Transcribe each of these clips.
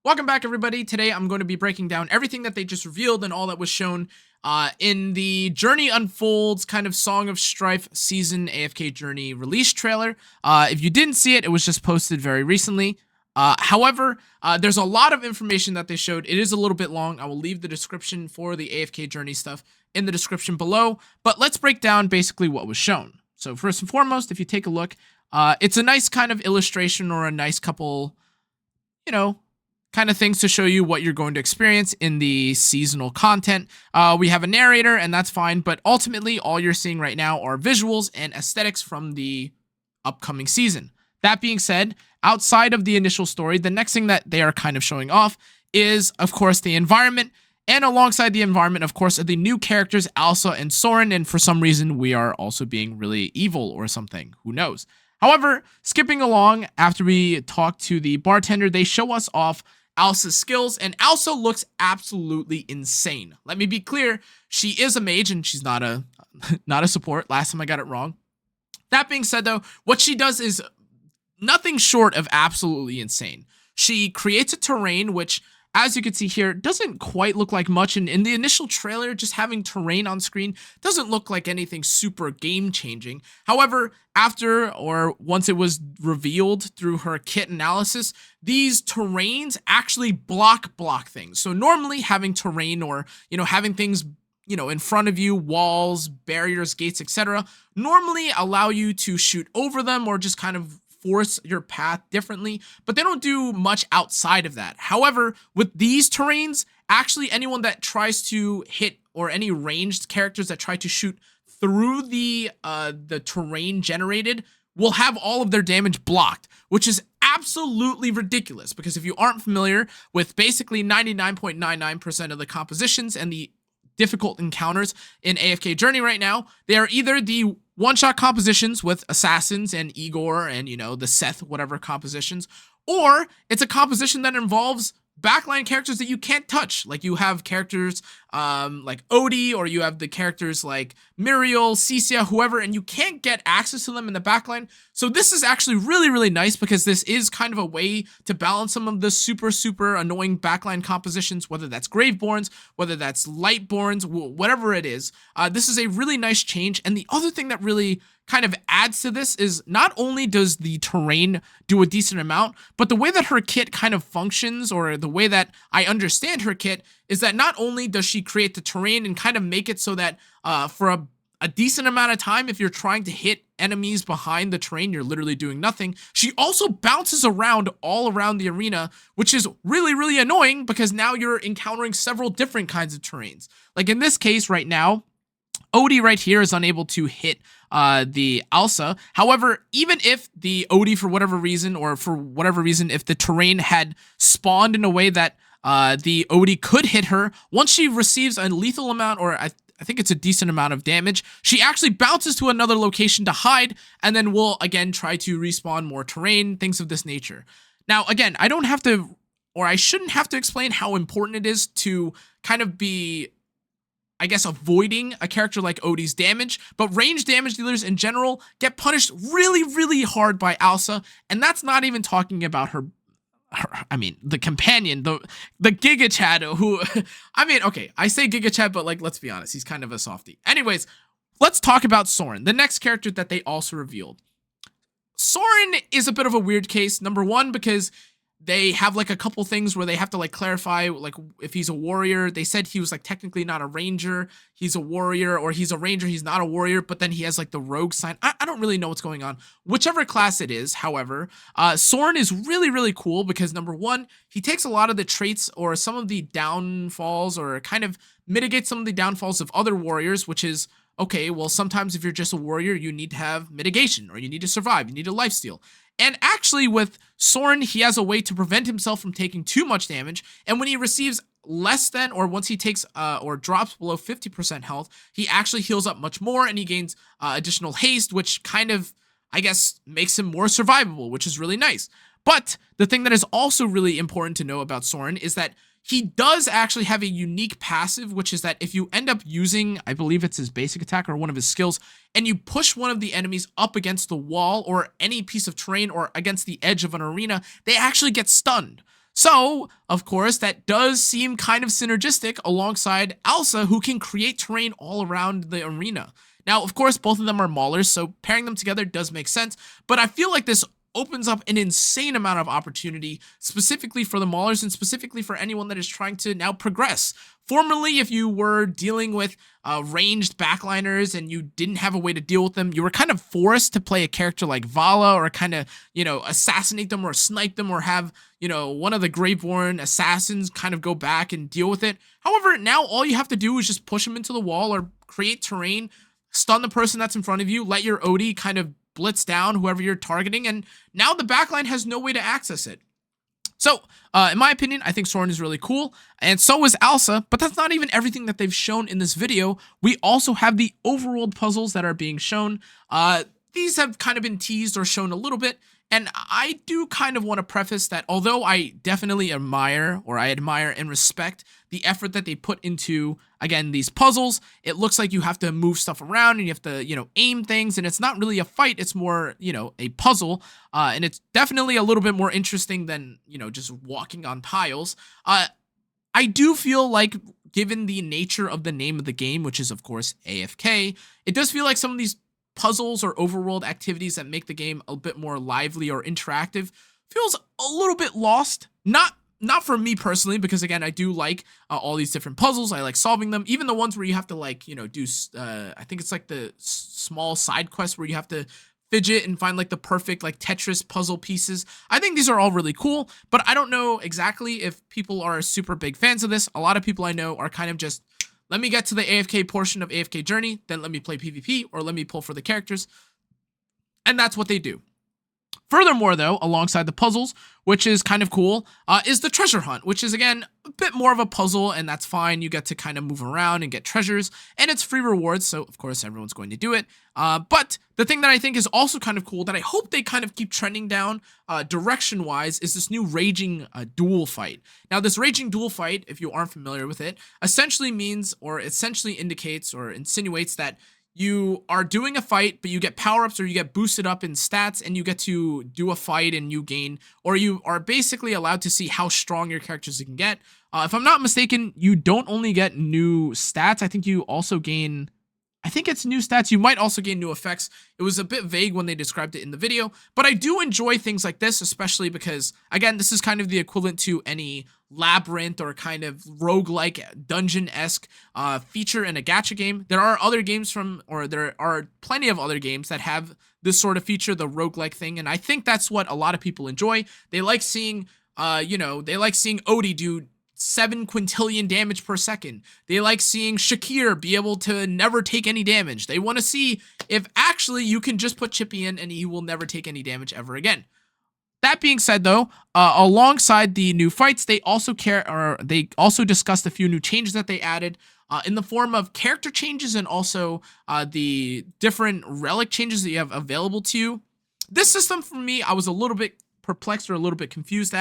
Welcome back, everybody. Today I'm going to be breaking down everything that they just revealed and all that was shown in the Journey Unfolds kind of Song of Strife season AFK Journey release trailer. If you didn't see it, it was just posted very recently. However, there's a lot of information that they showed. It is a little bit long. I will leave the description for the AFK Journey stuff in the description below, but let's break down basically what was shown. So first and foremost, if you take a look, it's a nice kind of illustration or a nice couple, kind of things to show you what you're going to experience in the seasonal content. We have a narrator, and that's fine, but ultimately all you're seeing right now are visuals and aesthetics from the upcoming season. That being said, outside of the initial story, the next thing that they are kind of showing off is, of course, the environment, and alongside the environment, of course, are the new characters, Alsa and Saurin, and for some reason, we are also being really evil or something. Who knows? However, skipping along, after we talk to the bartender, they show us off Alsa's skills, and Alsa looks absolutely insane. Let me be clear, she is a mage, and she's not a support. Last time I got it wrong. That being said, though, what she does is nothing short of absolutely insane. She creates a terrain, which, as you can see here, doesn't quite look like much, and in the initial trailer, just having terrain on screen doesn't look like anything super game-changing. However, after or once it was revealed through her kit analysis, these terrains actually block things. So normally having terrain or, having things, in front of you, walls, barriers, gates, etc., normally allow you to shoot over them or just kind of force your path differently, but they don't do much outside of that. However, with these terrains, actually anyone that tries to hit, or any ranged characters that try to shoot through the terrain generated, will have all of their damage blocked, which is absolutely ridiculous, because if you aren't familiar with basically 99.99% of the compositions and the difficult encounters in AFK Journey right now, they are either the one-shot compositions with assassins and Igor and, the Seth whatever compositions, or it's a composition that involves backline characters that you can't touch. Like you have characters like Odie, or you have the characters like Muriel, Cecilia, whoever, and you can't get access to them in the backline. So this is actually really, really nice, because this is kind of a way to balance some of the super annoying backline compositions, whether that's Graveborns, whether that's Lightborns, whatever it is. This is a really nice change. And the other thing that really kind of adds to this is not only does the terrain do a decent amount, but the way that her kit kind of functions, or the way that I understand her kit, is that not only does she create the terrain and kind of make it so that for a decent amount of time, if you're trying to hit enemies behind the terrain, you're literally doing nothing. She also bounces around all around the arena, which is really, really annoying, because now you're encountering several different kinds of terrains. Like in this case right now, Odie right here is unable to hit the Alsa. However, even if the Odie, for whatever reason, if the terrain had spawned in a way that the Odie could hit her, once she receives a lethal amount, or I think it's a decent amount of damage, she actually bounces to another location to hide, and then will again try to respawn more terrain, things of this nature. Now, again, I don't have to, or I shouldn't have to explain how important it is to kind of be, I guess, avoiding a character like Odie's damage, but ranged damage dealers in general get punished really, really hard by Alsa, and that's not even talking about her the companion, the Giga Chad, who, okay, I say Giga Chad, but let's be honest, he's kind of a softie. Anyways, let's talk about Saurin, the next character that they also revealed. Saurin is a bit of a weird case, number one, because they have a couple things where they have to clarify if he's a warrior. They said he was technically not a ranger, he's a warrior, or he's a ranger, he's not a warrior, but then he has the rogue sign. I don't really know what's going on. Whichever class it is, however, Saurin is really, really cool, because number one, he takes a lot of the traits or some of the downfalls, or kind of mitigates some of the downfalls of other warriors, which is, okay, well, sometimes if you're just a warrior, you need to have mitigation, or you need to survive, you need a lifesteal. And actually with Saurin, he has a way to prevent himself from taking too much damage, and when he receives less than, or once he takes or drops below 50% health, he actually heals up much more, and he gains additional haste, which kind of, I guess, makes him more survivable, which is really nice. But the thing that is also really important to know about Saurin is that he does actually have a unique passive, which is that if you end up using, I believe it's his basic attack or one of his skills, and you push one of the enemies up against the wall or any piece of terrain or against the edge of an arena, they actually get stunned. So, of course, that does seem kind of synergistic alongside Alsa, who can create terrain all around the arena. Now, of course, both of them are maulers, so pairing them together does make sense, but I feel like this opens up an insane amount of opportunity, specifically for the maulers and specifically for anyone that is trying to now progress. Formerly, if you were dealing with ranged backliners and you didn't have a way to deal with them, you were kind of forced to play a character like Vala or kind of, assassinate them or snipe them or have, one of the Graveborn assassins kind of go back and deal with it. However, now all you have to do is just push them into the wall or create terrain, stun the person that's in front of you, let your Odie kind of blitz down whoever you're targeting, and now the backline has no way to access it. So, in my opinion, I think Saurin is really cool, and so is Alsa, but that's not even everything that they've shown in this video. We also have the overworld puzzles that are being shown. These have kind of been teased or shown a little bit, and I do kind of want to preface that although I definitely admire and respect the effort that they put into, again, these puzzles, it looks like you have to move stuff around and you have to, aim things, and it's not really a fight, it's more, a puzzle, and it's definitely a little bit more interesting than, just walking on tiles. I do feel like, given the nature of the name of the game, which is, of course, AFK, it does feel like some of these puzzles or overworld activities that make the game a bit more lively or interactive feels a little bit lost. Not for me personally, because again, I do like all these different puzzles. I like solving them, even the ones where you have to do I think it's like the small side quests where you have to fidget and find like the perfect like Tetris puzzle pieces. I think these are all really cool, but I don't know exactly if people are super big fans of this. A lot of people I know are kind of just, let me get to the AFK portion of AFK Journey, then let me play PvP, or let me pull for the characters. And that's what they do. Furthermore, though, alongside the puzzles, which is kind of cool, is the treasure hunt, which is, again, a bit more of a puzzle, and that's fine. You get to kind of move around and get treasures, and it's free rewards, so, of course, everyone's going to do it. But the thing that I think is also kind of cool, that I hope they kind of keep trending down direction-wise, is this new raging duel fight. Now, this raging duel fight, if you aren't familiar with it, essentially means, or essentially indicates or insinuates that you are doing a fight, but you get power-ups or you get boosted up in stats, and you get to do a fight and you gain, or you are basically allowed to see how strong your characters can get. If I'm not mistaken, you don't only get new stats. I think you also gain, I think it's new stats. You might also gain new effects. It was a bit vague when they described it in the video, but I do enjoy things like this, especially because, again, this is kind of the equivalent to any labyrinth or kind of roguelike dungeon-esque feature in a gacha game. There are other games there are plenty of other games that have this sort of feature, the roguelike thing, and I think that's what a lot of people enjoy. They like seeing, Odie do 7 quintillion damage per second. They like seeing Shakir be able to never take any damage. They want to see if actually you can just put Chippy in and he will never take any damage ever again. That being said, though, alongside the new fights, they also discussed a few new changes that they added in the form of character changes and also the different relic changes that you have available to you. This system, for me, I was a little bit perplexed or a little bit confused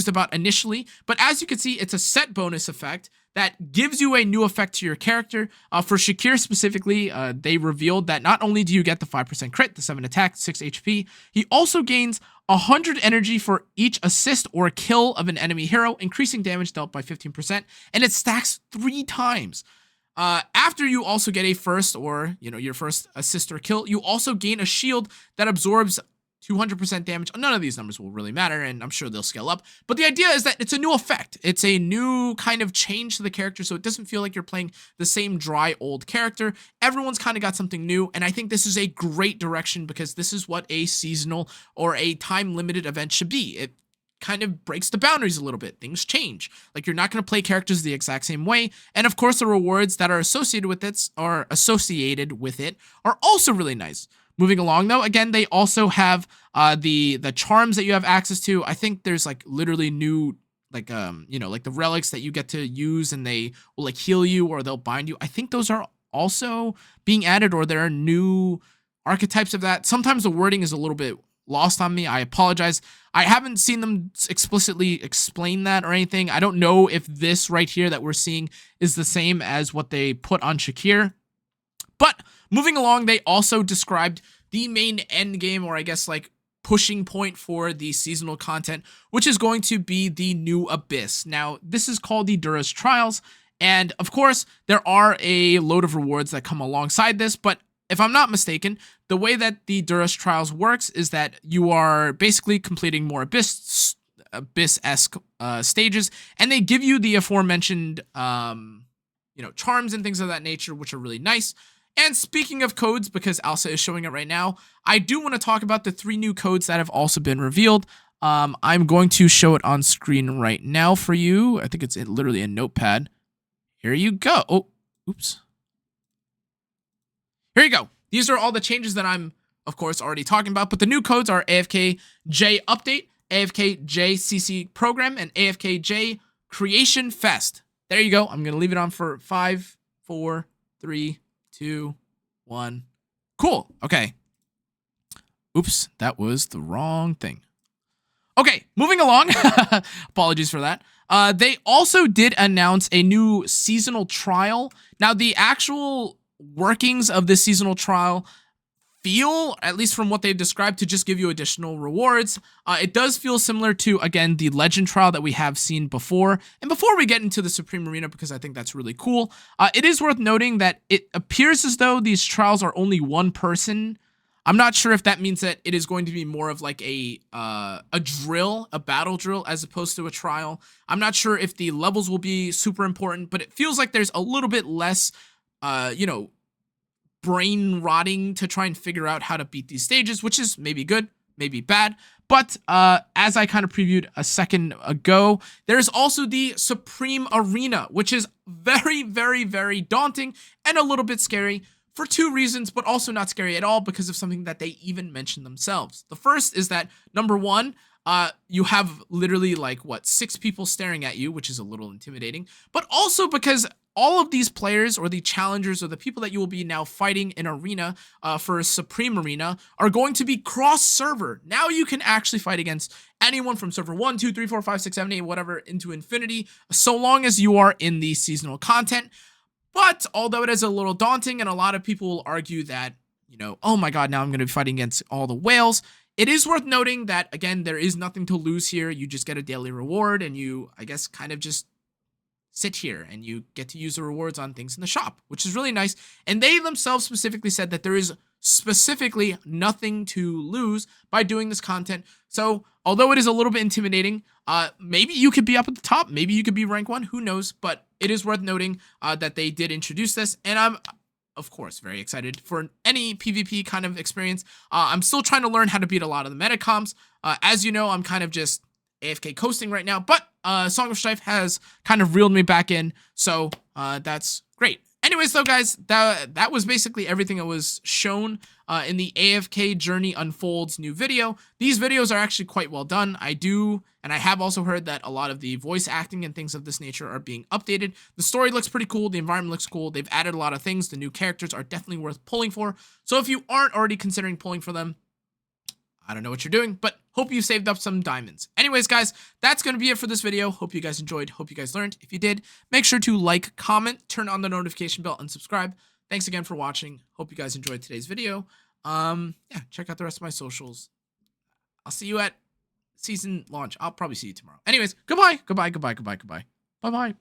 about initially, but as you can see, it's a set bonus effect that gives you a new effect to your character. For Shakir specifically, they revealed that not only do you get the 5% crit, the 7 attack, 6 HP, he also gains 100 energy for each assist or kill of an enemy hero, increasing damage dealt by 15%, and it stacks 3 times. After you also get a first or, your first assist or kill, you also gain a shield that absorbs 200% damage. None of these numbers will really matter, and I'm sure they'll scale up. But the idea is that it's a new effect. It's a new kind of change to the character, so it doesn't feel like you're playing the same dry old character. Everyone's kind of got something new, and I think this is a great direction because this is what a seasonal or a time-limited event should be. It kind of breaks the boundaries a little bit. Things change. Like, you're not going to play characters the exact same way, and of course, the rewards that are associated with it are also really nice. Moving along, though, again, they also have the charms that you have access to. I think there's like literally new like the relics that you get to use, and they will like heal you or they'll bind you. I think those are also being added, or there are new archetypes of that. Sometimes the wording is a little bit lost on me. I apologize. I haven't seen them explicitly explain that or anything. I don't know if this right here that we're seeing is the same as what they put on Shakir. But moving along, they also described the main end game, or I guess like pushing point for the seasonal content, which is going to be the new Abyss. Now, this is called the Durus Trials, and of course, there are a load of rewards that come alongside this, but if I'm not mistaken, the way that the Durus Trials works is that you are basically completing more Abyss-esque stages, and they give you the aforementioned, charms and things of that nature, which are really nice. And speaking of codes, because Alsa is showing it right now, I do want to talk about the 3 new codes that have also been revealed. I'm going to show it on screen right now for you. I think it's literally a notepad. Here you go. Oh, oops. Here you go. These are all the changes that I'm, of course, already talking about, but the new codes are AFKJ Update, AFKJ CC Program, and AFKJ Creation Fest. There you go. I'm going to leave it on for 5, 4, 3, 2, 1. Cool. Okay. Oops, that was the wrong thing. Okay, moving along. Apologies for that. They also did announce a new seasonal trial. Now, the actual workings of this seasonal trial feel, at least from what they've described, to just give you additional rewards. It does feel similar to, again, the Legend trial that we have seen before. And before we get into the Supreme Arena, because I think that's really cool, it is worth noting that it appears as though these trials are only one person. I'm not sure if that means that it is going to be more of like a drill, a battle drill, as opposed to a trial. I'm not sure if the levels will be super important, but it feels like there's a little bit less, brain rotting to try and figure out how to beat these stages, which is maybe good, maybe bad. But as I kind of previewed a second ago, there's also the Supreme Arena, which is very, very, very daunting and a little bit scary for 2 reasons, but also not scary at all because of something that they even mentioned themselves. The first is that, number 1, you have literally 6 people staring at you, which is a little intimidating, but also because all of these players, or the challengers, or the people that you will be now fighting in Arena for a Supreme Arena, are going to be cross-server. Now you can actually fight against anyone from server 1, 2, 3, 4, 5, 6, 7, 8, whatever, into infinity, so long as you are in the seasonal content. But although it is a little daunting, and a lot of people will argue that, oh my god, now I'm going to be fighting against all the whales, it is worth noting that, again, there is nothing to lose here. You just get a daily reward, and you, I guess, kind of just sit here, and you get to use the rewards on things in the shop, which is really nice. And they themselves specifically said that there is specifically nothing to lose by doing this content. So although it is a little bit intimidating, maybe you could be up at the top, maybe you could be rank 1, who knows, but it is worth noting that they did introduce this, and I'm, of course, very excited for any PvP kind of experience. I'm still trying to learn how to beat a lot of the meta comps. As you know, I'm kind of just AFK coasting right now, but Song of Strife has kind of reeled me back in, so that's great. Anyways, though, guys, that was basically everything that was shown in the AFK Journey Unfolds new video. These videos are actually quite well done. And I have also heard that a lot of the voice acting and things of this nature are being updated. The story looks pretty cool. The environment looks cool. They've added a lot of things. The new characters are definitely worth pulling for. So if you aren't already considering pulling for them, I don't know what you're doing, but hope you saved up some diamonds. Anyways, guys, that's going to be it for this video. Hope you guys enjoyed. Hope you guys learned. If you did, make sure to like, comment, turn on the notification bell, and subscribe. Thanks again for watching. Hope you guys enjoyed today's video. Check out the rest of my socials. I'll see you at season launch. I'll probably see you tomorrow. Anyways, goodbye. Bye-bye.